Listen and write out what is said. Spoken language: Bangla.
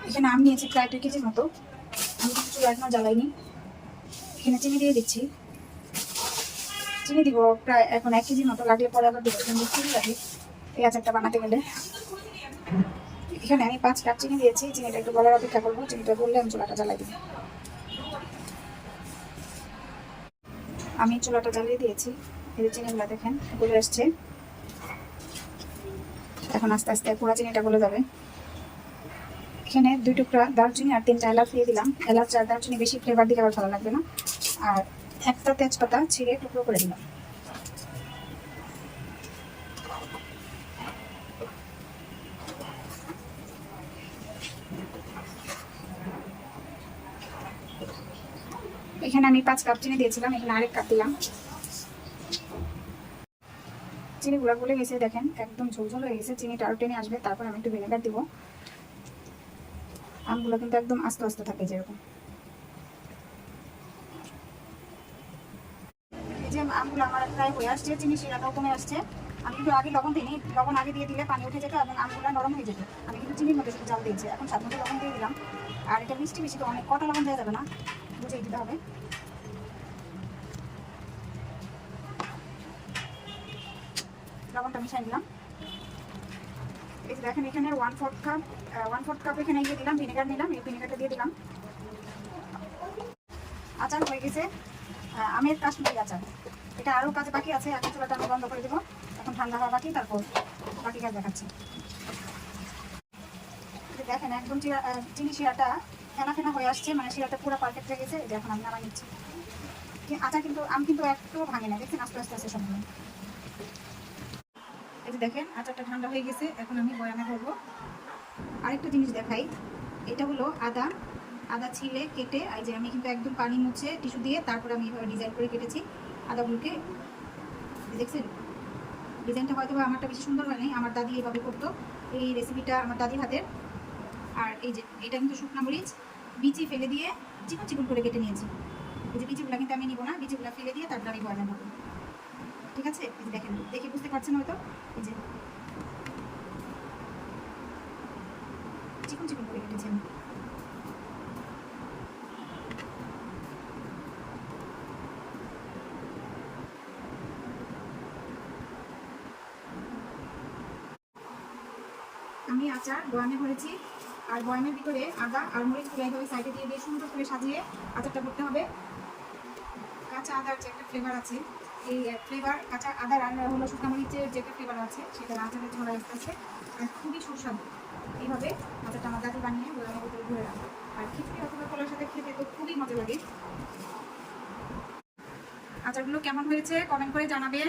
এখানে আমি নিয়েছি প্রায় 2 কেজির মতো। আমি কিছু এখনো জ্বালাইনি। এখানে চিনি দিয়ে দিচ্ছি। চিনি দিব প্রায় এখন 1 কেজির মতো, লাগলে পরে আবার দিব, কিন্তু চিনি লাগে এই আচারটা বানাতে গেলে। এখানে আমি 5 কাপ চিনি দিয়েছি। চিনিটা একটু গলার অপেক্ষা করবো। চিনিটা বললে আমি চুলাটা জ্বালাই দিব। আমি চুলাটা জ্বালিয়ে দিয়েছি। এই যে চিনিগুলো দেখেন গলে আসছে। এখন আস্তে আস্তে পুরো চিনিটা গলে যাবে। এখানে 2 টুকরা দারচিনি আর 3টা এলাচ দিয়ে দিলাম। এলাচ আর দারচিনি বেশি ফ্লেভার দিলে আবার ভালো লাগবে না। আর একটা তেজপাতা ছিঁড়ে টুকরো করে দিলাম। এখানে আমি 5 কাপ চিনি দিয়েছিলাম, এখানে আরেক কাপ দিলাম। চিনিগুলো গলে গেছে দেখেন, একদম ঝোলঝোল হয়ে গেছে। চিনিটা আরো টেনে আসবে, তারপর আমি একটু ভিনেগার দিব। আমগুলো কিন্তু একদম আস্তে আস্তে থাকে যেরকম। এই যে আমগুলো আমার প্রায় হয়ে আসছে, চিনি শিরাটাও কমে আসছে। আমি কিন্তু আগে লবণ দিইনি, লবণ আগে দিয়ে দিলে পানি উঠে যেত এবং আমগুলো নরম হয়ে যেত। আমি কিন্তু চিনির মধ্যে শুধু জাল দিয়েছি। এখন স্বাদ মতো লবণ দিয়ে দিলাম। আর এটা মিষ্টি বেশি তো অনেক কটা লবণ দেওয়া যাবে না, বুঝেই দিতে হবে। লবণটা মিশিয়ে নিলাম। এই যে দেখেন এখানে 1/4 কাপ এখানে দিয়ে দিলাম ভিনেগার নিলাম। এই ভিনেগারটা দিয়ে দিলাম। আচার হয়ে গেছে আমের কাশ্মীরি আচার। এটা আরও কাজ বাকি আছে। এখন চুলাটা আমি বন্ধ করে দেবো। এখন ঠান্ডা হওয়া বাকি, তারপর বাকি কাজ দেখাচ্ছি। দেখেন একদম চিনি শিরাটা ফেনা ফেনা হয়ে আসছে, মানে শিরাটা পুরো পারফেক্ট হয়ে গেছে। এখন আমি নামাই নিচ্ছি। আচার কিন্তু আম কিন্তু একটু ভাঙে না, দেখছেন আস্তে আস্তে আস্তে সবগুলো। এই যে দেখেন আচারটা ঠান্ডা হয়ে গেছে। এখন আমি বয়ামে ভরবো। আরেকটা জিনিস দেখাই, এটা হলো আদা। আদা ছিলে কেটে, এই যে আমি কিন্তু একদম পানি মুছে টিস্যু দিয়ে তারপর আমি এভাবে ডিজাইন করে কেটেছি আদাগুলোকে। দেখছেন ডিজাইনটা হয়তো আমারটা বেশি সুন্দর হয় নাই, আমার দাদি এভাবে করতো। এই রেসিপিটা আমার দাদির হাতের। আর এই যে এটা কিন্তু শুকনো মরিচ বিচি ফেলে দিয়ে চিকন চিকন করে কেটে নিয়েছি। এই যে বিচিগুলো কিন্তু আমি নিব না, বিচিগুলো ফেলে দিয়ে তারপর আমি বয়ামে ভরবো। ঠিক আছে, এই যে দেখেন, দেখে বুঝতে পারছেন হয়তো। এই যে চিকন চিকন করে কেটেছি আমি। আমি আচার বয়ামে ভরেছি। আর বয়ামের ভিতরে আদা আর মরিচগুলো এইভাবে সাইডে দিয়ে দিয়ে সুন্দর করে সাজিয়ে আচারটা করতে হবে। কাঁচা আদার যে একটা ফ্লেভার আছে, এই ফ্লেভার কাঁচা আদার আর হলো শুকনো মরিচের যে একটা ফ্লেভার আছে, সেটা আচারের ঝোলা আসতেছে। আর খুবই সুস্বাদু। এইভাবে আচারটা আমার দাদি বানিয়ে বয়ামের ভিতরে ভরে রাখবে। আর খিচুড়ি অথবা কলার সাথে খেতে তো খুবই মজা লাগে। আচারগুলো কেমন হয়েছে কমেন্ট করে জানাবেন।